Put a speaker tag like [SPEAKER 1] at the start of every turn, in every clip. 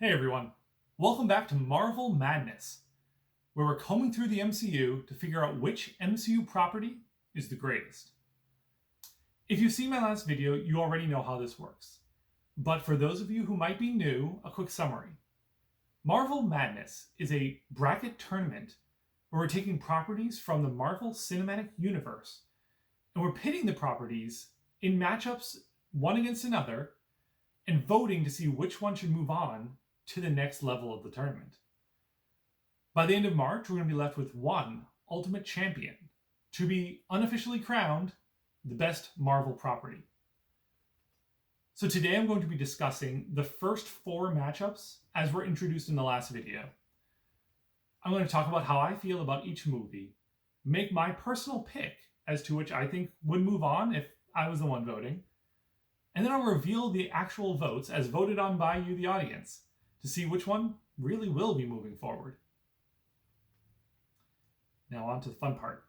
[SPEAKER 1] Hey everyone, welcome back to Marvel Madness, where we're combing through the MCU to figure out which MCU property is the greatest. If you've seen my last video, you already know how this works. But for those of you who might be new, a quick summary. Marvel Madness is a bracket tournament where we're taking properties from the Marvel Cinematic Universe and we're pitting the properties in matchups one against another and voting to see which one should move on to the next level of the tournament. By the end of March, we're going to be left with one ultimate champion to be unofficially crowned the best Marvel property. So today I'm going to be discussing the first four matchups as were introduced in the last video. I'm going to talk about how I feel about each movie, make my personal pick as to which I think would move on if I was the one voting, and then I'll reveal the actual votes as voted on by you, the audience, to see which one really will be moving forward. Now on to the fun part.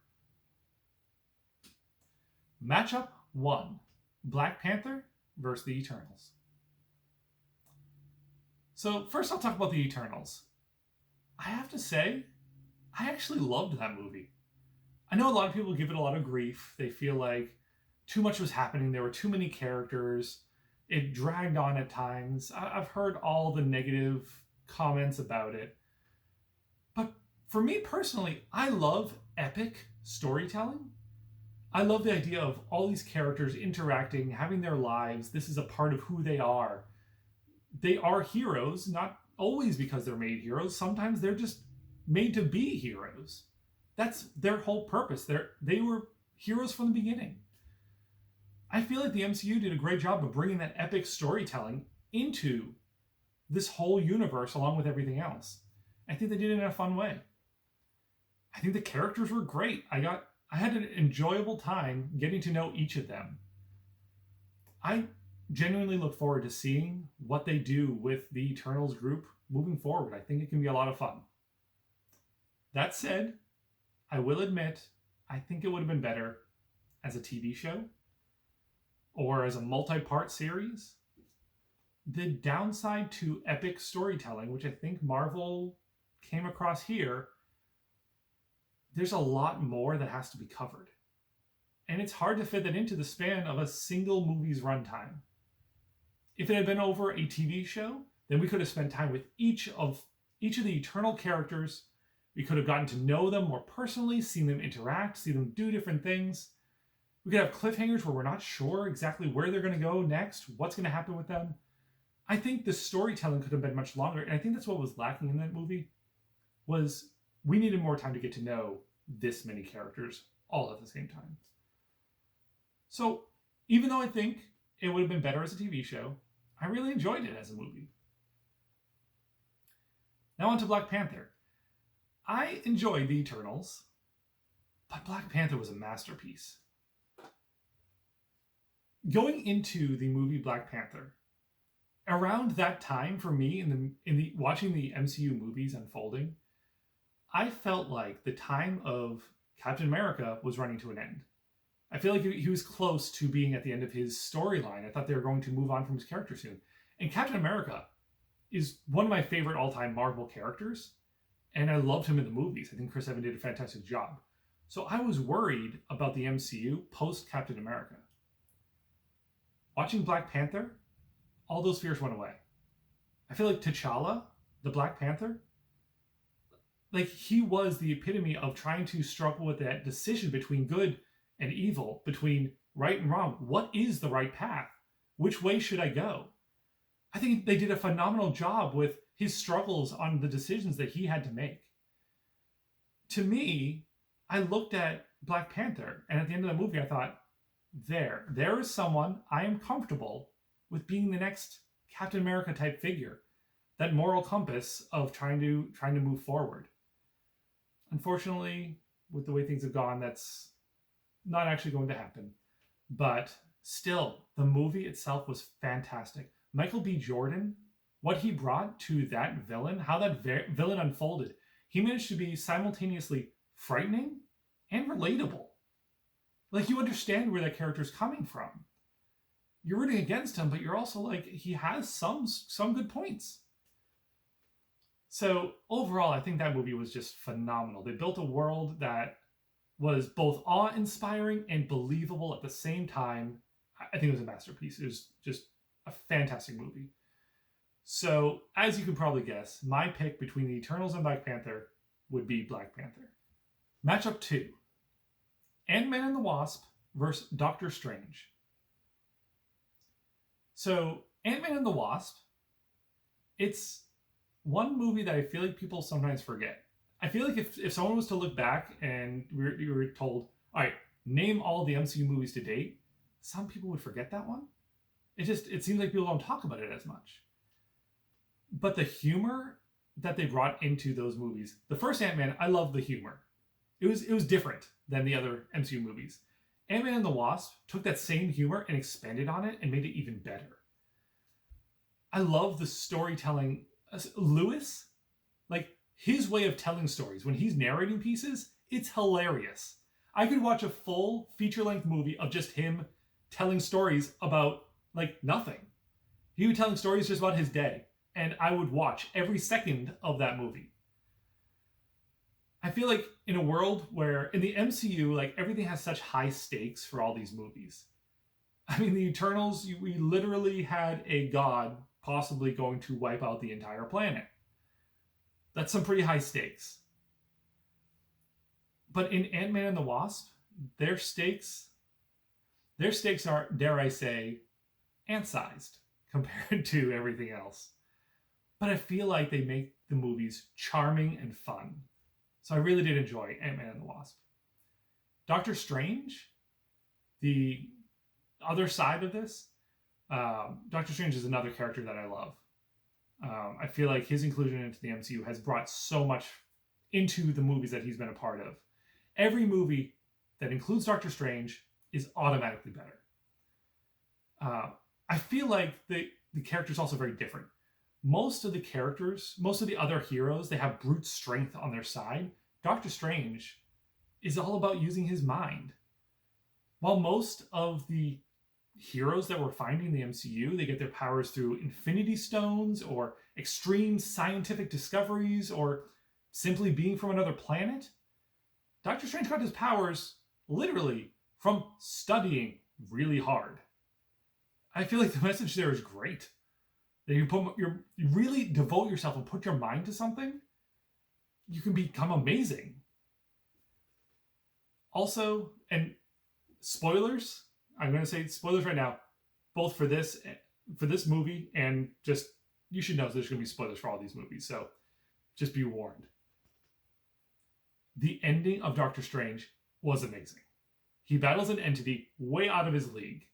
[SPEAKER 1] Matchup 1, Black Panther versus the Eternals. So first I'll talk about the Eternals. I have to say, I actually loved that movie. I know a lot of people give it a lot of grief. They feel like too much was happening. There were too many characters. It dragged on at times. I've heard all the negative comments about it. But for me personally, I love epic storytelling. I love the idea of all these characters interacting, having their lives. This is a part of who they are. They are heroes, not always because they're made heroes. Sometimes they're just made to be heroes. That's their whole purpose. They were heroes from the beginning. I feel like the MCU did a great job of bringing that epic storytelling into this whole universe along with everything else. I think they did it in a fun way. I think the characters were great. I had an enjoyable time getting to know each of them. I genuinely look forward to seeing what they do with the Eternals group moving forward. I think it can be a lot of fun. That said, I will admit, I think it would have been better as a TV show or as a multi-part series. The downside to epic storytelling, which I think Marvel came across here, there's a lot more that has to be covered. And it's hard to fit that into the span of a single movie's runtime. If it had been over a TV show, then we could have spent time with each of the Eternal characters. We could have gotten to know them more personally, seen them interact, see them do different things. We could have cliffhangers where we're not sure exactly where they're going to go next, what's going to happen with them. I think the storytelling could have been much longer, and I think that's what was lacking in that movie, was we needed more time to get to know this many characters all at the same time. So even though I think it would have been better as a TV show, I really enjoyed it as a movie. Now on to Black Panther. I enjoyed the Eternals, but Black Panther was a masterpiece. Going into the movie Black Panther, around that time for me in the watching the MCU movies unfolding, I felt like the time of Captain America was running to an end. I feel like he was close to being at the end of his storyline. I thought they were going to move on from his character soon. And Captain America is one of my favorite all-time Marvel characters, and I loved him in the movies. I think Chris Evans did a fantastic job. So I was worried about the MCU post-Captain America. Watching Black Panther, all those fears went away. I feel like T'Challa, the Black Panther, like he was the epitome of trying to struggle with that decision between good and evil, between right and wrong. What is the right path? Which way should I go? I think they did a phenomenal job with his struggles on the decisions that he had to make. To me, I looked at Black Panther, and at the end of the movie, I thought, there is someone I am comfortable with being the next Captain America type figure, that moral compass of trying to move forward. Unfortunately, with the way things have gone, that's not actually going to happen. But still, the movie itself was fantastic. Michael B. Jordan, what he brought to that villain, how that villain unfolded, he managed to be simultaneously frightening and relatable. Like, you understand where that character's coming from. You're rooting against him, but you're also like, he has some good points. So overall, I think that movie was just phenomenal. They built a world that was both awe-inspiring and believable at the same time. I think it was a masterpiece. It was just a fantastic movie. So, as you can probably guess, my pick between the Eternals and Black Panther would be Black Panther. Matchup 2. Ant-Man and the Wasp versus Doctor Strange. So, Ant-Man and the Wasp, it's one movie that I feel like people sometimes forget. I feel like if someone was to look back and you were told, all right, name all the MCU movies to date, some people would forget that one. It seems like people don't talk about it as much. But the humor that they brought into those movies, the first Ant-Man, I love the humor. It was different than the other MCU movies. Ant-Man and the Wasp took that same humor and expanded on it and made it even better. I love the storytelling. Lewis, like his way of telling stories, when he's narrating pieces, it's hilarious. I could watch a full feature-length movie of just him telling stories about, like, nothing. He would be telling stories just about his day, and I would watch every second of that movie. I feel like in a world where, in the MCU, like, everything has such high stakes for all these movies. I mean, the Eternals, we literally had a god possibly going to wipe out the entire planet. That's some pretty high stakes. But in Ant-Man and the Wasp, their stakes are, dare I say, ant-sized compared to everything else. But I feel like they make the movies charming and fun. So I really did enjoy Ant-Man and the Wasp. Doctor Strange, the other side of this, Doctor Strange is another character that I love. I feel like his inclusion into the MCU has brought so much into the movies that he's been a part of. Every movie that includes Doctor Strange is automatically better. I feel like the character is also very different. Most of the other heroes, they have brute strength on their side. Doctor Strange is all about using his mind. While most of the heroes that we're finding in the MCU, they get their powers through Infinity Stones or extreme scientific discoveries or simply being from another planet, Doctor Strange got his powers literally from studying really hard. I feel like the message there is great. That you really devote yourself and put your mind to something, you can become amazing. Also, and spoilers, I'm going to say spoilers right now, both for this movie and just, you should know there's going to be spoilers for all these movies, so just be warned. The ending of Doctor Strange was amazing. He battles an entity way out of his league.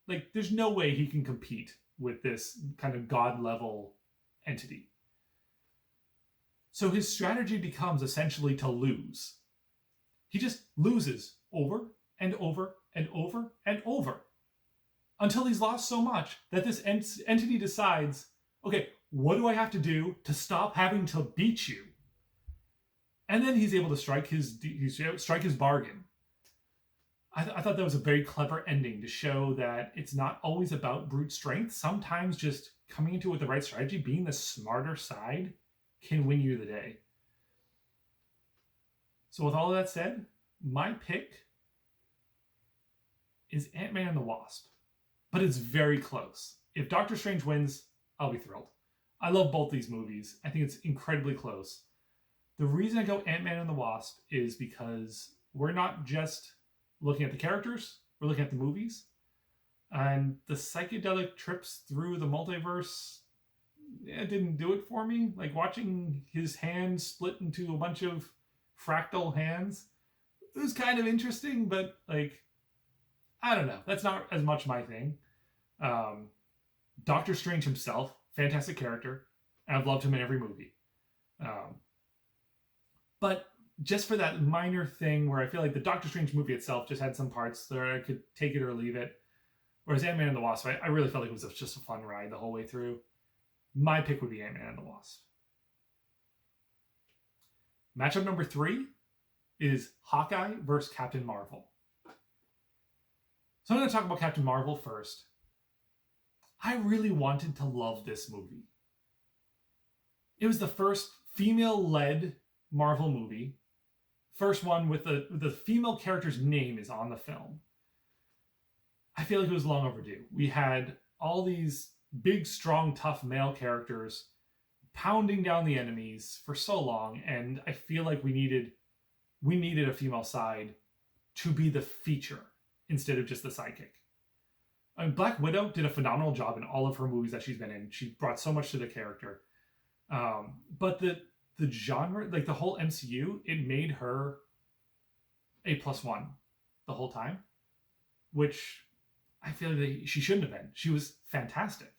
[SPEAKER 1] Like, there's no way he can compete with this kind of god-level entity. So his strategy becomes essentially to lose. He just loses over and over and over and over until he's lost so much that this entity decides, okay, what do I have to do to stop having to beat you? And then he's able to strike his bargain. I thought that was a very clever ending to show that it's not always about brute strength. Sometimes just coming into it with the right strategy, being the smarter side, can win you the day. So with all of that said, my pick is Ant-Man and the Wasp. But it's very close. If Doctor Strange wins, I'll be thrilled. I love both these movies. I think it's incredibly close. The reason I go Ant-Man and the Wasp is because we're not just looking at the characters, we're looking at the movies. And the psychedelic trips through the multiverse, it didn't do it for me. Like, watching his hand split into a bunch of fractal hands, it was kind of interesting, but, like, I don't know. That's not as much my thing. Doctor Strange himself, fantastic character. And I've loved him in every movie. But just for that minor thing where I feel like the Doctor Strange movie itself just had some parts where I could take it or leave it. Whereas Ant-Man and the Wasp, I really felt like it was just a fun ride the whole way through. My pick would be Ant-Man and the Wasp. Matchup number 3 is Hawkeye versus Captain Marvel. So I'm going to talk about Captain Marvel first. I really wanted to love this movie. It was the first female-led Marvel movie. First one with the female character's name is on the film. I feel like it was long overdue. We had all these big, strong, tough male characters pounding down the enemies for so long, and I feel like we needed a female side to be the feature instead of just the sidekick. I mean, Black Widow did a phenomenal job in all of her movies that she's been in. She brought so much to the character. But the genre, like the whole MCU, it made her a +1 the whole time, which I feel like she shouldn't have been. She was fantastic.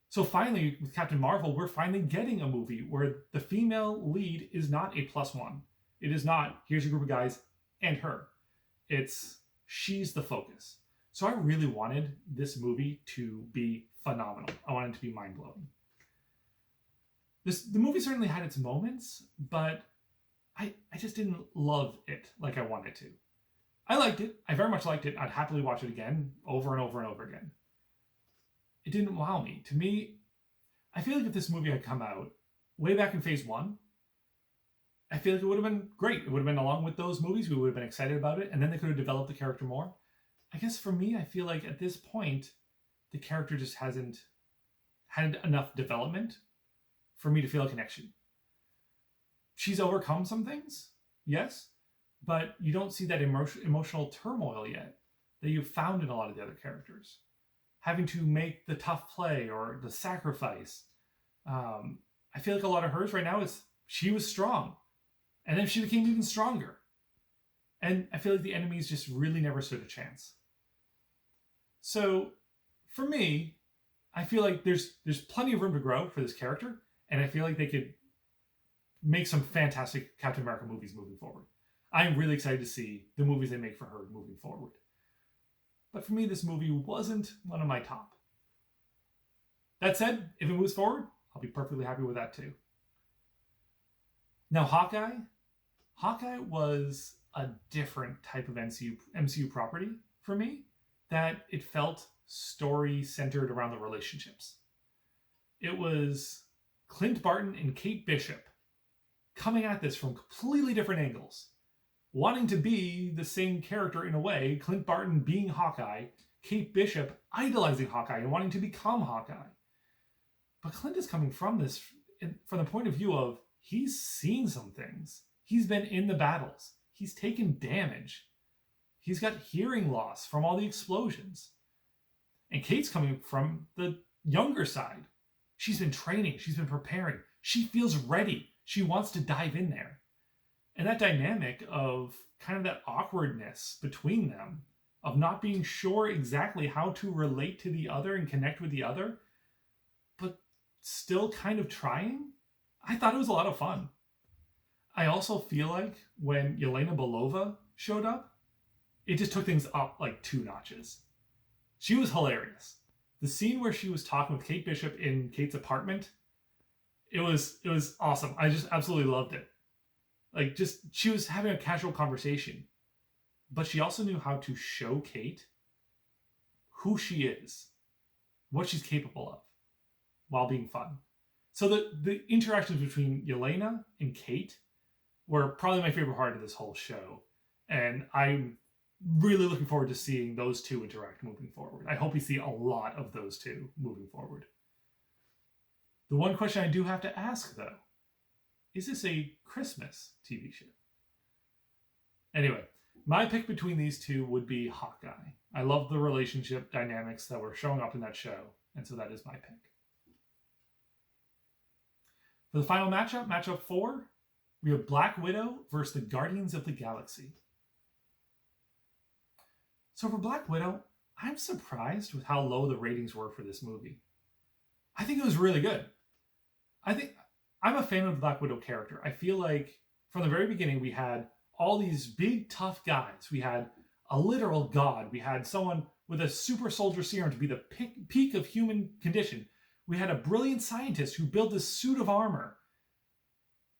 [SPEAKER 1] So finally, with Captain Marvel, we're finally getting a movie where the female lead is not a +1. It is not, here's a group of guys and her. It's, she's the focus. So I really wanted this movie to be phenomenal. I wanted it to be mind-blowing. The movie certainly had its moments, but I just didn't love it like I wanted to. I liked it. I very much liked it. I'd happily watch it again, over and over and over again. It didn't wow me. To me, I feel like if this movie had come out way back in Phase 1, I feel like it would have been great. It would have been along with those movies. We would have been excited about it, and then they could have developed the character more. I guess for me, I feel like at this point, the character just hasn't had enough development for me to feel a connection. She's overcome some things, yes, but you don't see that emotional turmoil yet that you've found in a lot of the other characters. Having to make the tough play or the sacrifice. I feel like a lot of hers right now is she was strong, and then she became even stronger. And I feel like the enemies just really never stood a chance. So for me, I feel like there's plenty of room to grow for this character, and I feel like they could make some fantastic Captain America movies moving forward. I'm really excited to see the movies they make for her moving forward. But for me, this movie wasn't one of my top. That said, if it moves forward, I'll be perfectly happy with that too. Now, Hawkeye was a different type of MCU property for me, that it felt story-centered around the relationships. It was Clint Barton and Kate Bishop coming at this from completely different angles, wanting to be the same character in a way, Clint Barton being Hawkeye, Kate Bishop idolizing Hawkeye and wanting to become Hawkeye. But Clint is coming from this from the point of view of he's seen some things. He's been in the battles. He's taken damage. He's got hearing loss from all the explosions. And Kate's coming from the younger side. She's been training. She's been preparing. She feels ready. She wants to dive in there. And that dynamic of kind of that awkwardness between them, of not being sure exactly how to relate to the other and connect with the other, but still kind of trying, I thought it was a lot of fun. I also feel like when Yelena Belova showed up, it just took things up like 2 notches. She was hilarious. The scene where she was talking with Kate Bishop in Kate's apartment, it was awesome. I just absolutely loved it. Like, just, she was having a casual conversation, but she also knew how to show Kate who she is, what she's capable of, while being fun. So the interactions between Yelena and Kate were probably my favorite part of this whole show. And I'm really looking forward to seeing those two interact moving forward. I hope we see a lot of those two moving forward. The one question I do have to ask, though, is this a Christmas TV show? Anyway, my pick between these two would be Hawkeye. I love the relationship dynamics that were showing up in that show, and so that is my pick. For the final matchup 4, we have Black Widow versus the Guardians of the Galaxy. So for Black Widow, I'm surprised with how low the ratings were for this movie. I think it was really good. I'm a fan of the Black Widow character. I feel like from the very beginning, we had all these big, tough guys. We had a literal god. We had someone with a super soldier serum to be the peak of human condition. We had a brilliant scientist who built this suit of armor.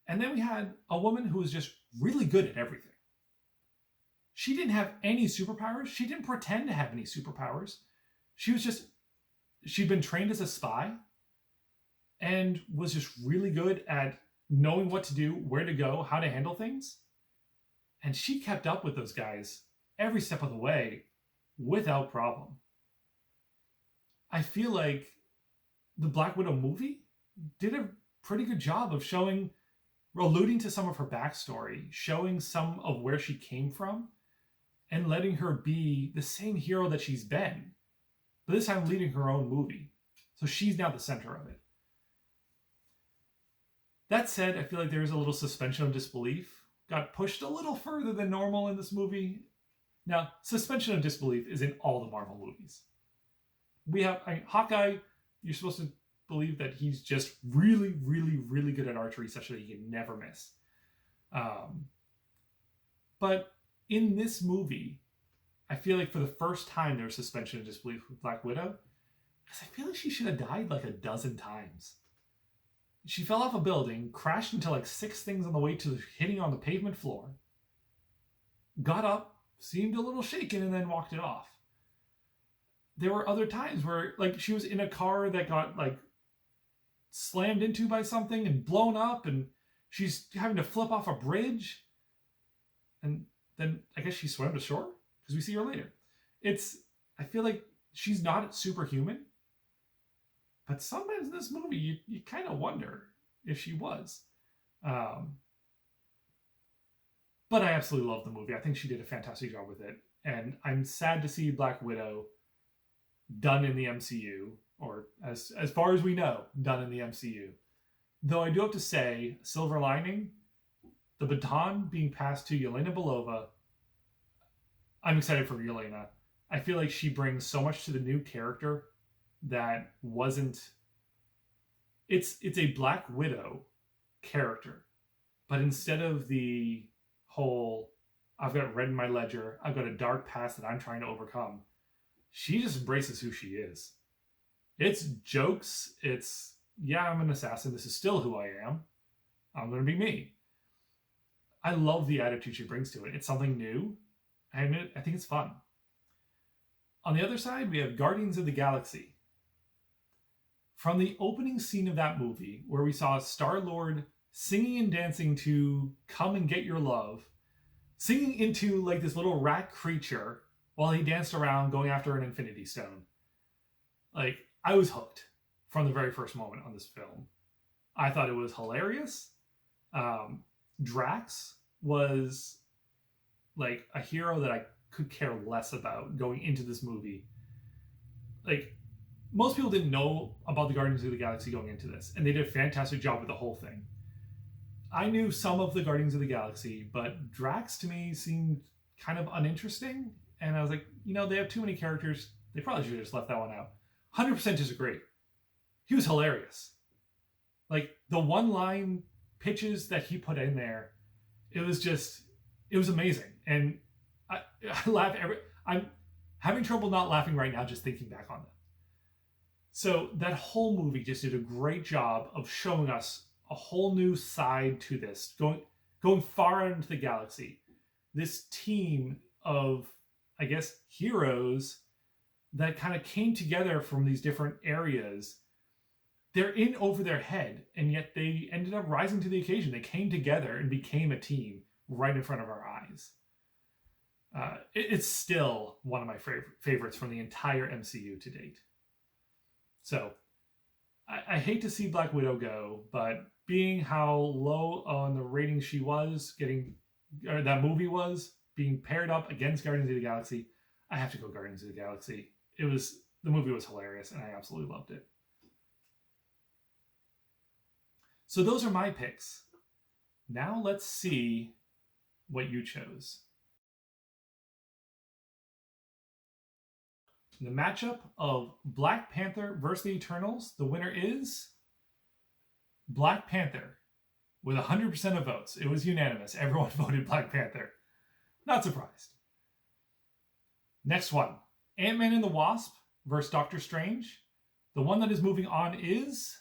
[SPEAKER 1] And then we had a woman who was just really good at everything. She didn't have any superpowers. She didn't pretend to have any superpowers. She'd been trained as a spy and was just really good at knowing what to do, where to go, how to handle things. And she kept up with those guys every step of the way without problem. I feel like the Black Widow movie did a pretty good job of showing, alluding to some of her backstory, showing some of where she came from, and letting her be the same hero that she's been, but this time leading her own movie. So she's now the center of it. That said, I feel like there's a little suspension of disbelief. Got pushed a little further than normal in this movie. Now, suspension of disbelief is in all the Marvel movies. We have Hawkeye, you're supposed to believe that he's just really, really, really good at archery such that he can never miss. But in this movie, I feel like for the first time there was suspension of disbelief with Black Widow, because I feel like she should have died like a dozen times. She fell off a building, crashed into like 6 things on the way to hitting on the pavement floor, got up, seemed a little shaken, and then walked it off. There were other times where like she was in a car that got like slammed into by something and blown up, and she's having to flip off a bridge, and then I guess she swam to shore because we see her later. I feel like she's not superhuman, but sometimes in this movie you kind of wonder if she was. But I absolutely love the movie. I think she did a fantastic job with it, and I'm sad to see Black Widow done in the MCU, or as far as we know, done in the MCU. Though I do have to say, silver lining, the baton being passed to Yelena Belova. I'm excited for Yelena. I feel like she brings so much to the new character that wasn't... It's a Black Widow character, but instead of the whole, I've got red in my ledger, I've got a dark past that I'm trying to overcome, she just embraces who she is. It's jokes. It's, yeah, I'm an assassin. This is still who I am. I'm going to be me. I love the attitude she brings to it. It's something new, and I think it's fun. On the other side, we have Guardians of the Galaxy. From the opening scene of that movie, where we saw Star-Lord singing and dancing to Come and Get Your Love, singing into like this little rat creature while he danced around going after an Infinity Stone. Like, I was hooked from the very first moment on this film. I thought it was hilarious. Drax was like a hero that I could care less about going into this movie. Like, most people didn't know about the Guardians of the Galaxy going into this, and they did a fantastic job with the whole thing. I knew some of the Guardians of the Galaxy, but Drax to me seemed kind of uninteresting, and I was like, they have too many characters. They probably should have just left that one out. 100% disagree. He was hilarious. Like, the one-line pitches that he put in there, it was amazing. And I laugh I'm having trouble not laughing right now just thinking back on them. So that whole movie just did a great job of showing us a whole new side to this, going far into the galaxy. This team of, I guess, heroes that kind of came together from these different areas. They're in over their head, and yet they ended up rising to the occasion. They came together and became a team right in front of our eyes. It's still one of my favorites from the entire MCU to date. So, I hate to see Black Widow go, but being how low on the rating she was, that movie was, being paired up against Guardians of the Galaxy, I have to go Guardians of the Galaxy. The movie was hilarious, and I absolutely loved it. So those are my picks. Now let's see what you chose. In the matchup of Black Panther versus the Eternals, the winner is Black Panther with 100% of votes. It was unanimous. Everyone voted Black Panther. Not surprised. Next one, Ant-Man and the Wasp versus Doctor Strange. The one that is moving on is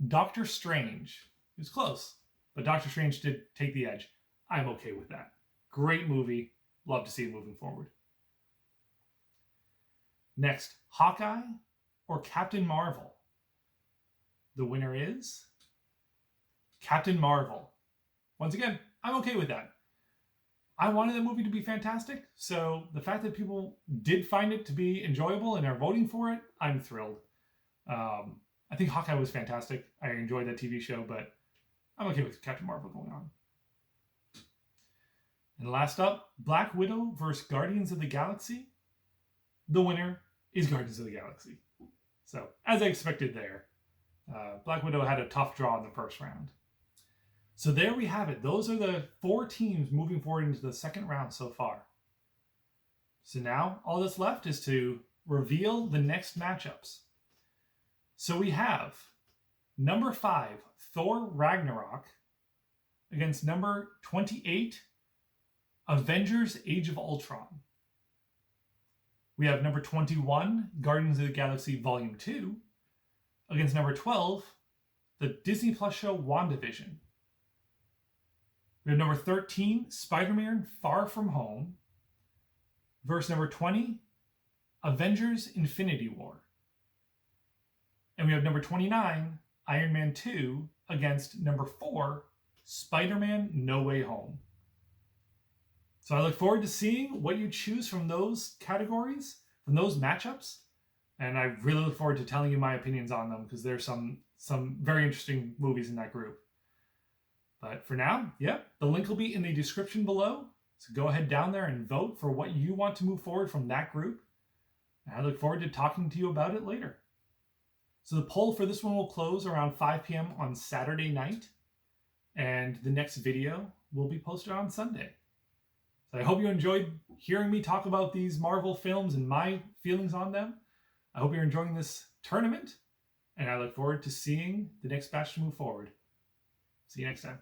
[SPEAKER 1] Doctor Strange. It was close, but Doctor Strange did take the edge. I'm okay with that. Great movie. Love to see it moving forward. Next, Hawkeye or Captain Marvel. The winner is Captain Marvel. Once again, I'm okay with that. I wanted the movie to be fantastic, so the fact that people did find it to be enjoyable and are voting for it, I'm thrilled. I think Hawkeye was fantastic. I enjoyed that TV show, but I'm okay with Captain Marvel going on. And last up, Black Widow versus Guardians of the Galaxy. The winner is Guardians of the Galaxy. So, as I expected there, Black Widow had a tough draw in the first round. So there we have it. Those are the 4 teams moving forward into the second round so far. So now all that's left is to reveal the next matchups. So we have number 5, Thor Ragnarok, against number 28, Avengers Age of Ultron. We have number 21, Guardians of the Galaxy Volume 2, against number 12, the Disney Plus show WandaVision. We have number 13, Spider-Man Far From Home, versus number 20, Avengers Infinity War. And we have number 29, Iron Man 2, against number 4, Spider-Man No Way Home. So I look forward to seeing what you choose from those categories, from those matchups. And I really look forward to telling you my opinions on them, because there's some very interesting movies in that group. But for now, the link will be in the description below. So go ahead down there and vote for what you want to move forward from that group. And I look forward to talking to you about it later. So the poll for this one will close around 5 p.m. on Saturday night. And the next video will be posted on Sunday. So I hope you enjoyed hearing me talk about these Marvel films and my feelings on them. I hope you're enjoying this tournament. And I look forward to seeing the next batch to move forward. See you next time.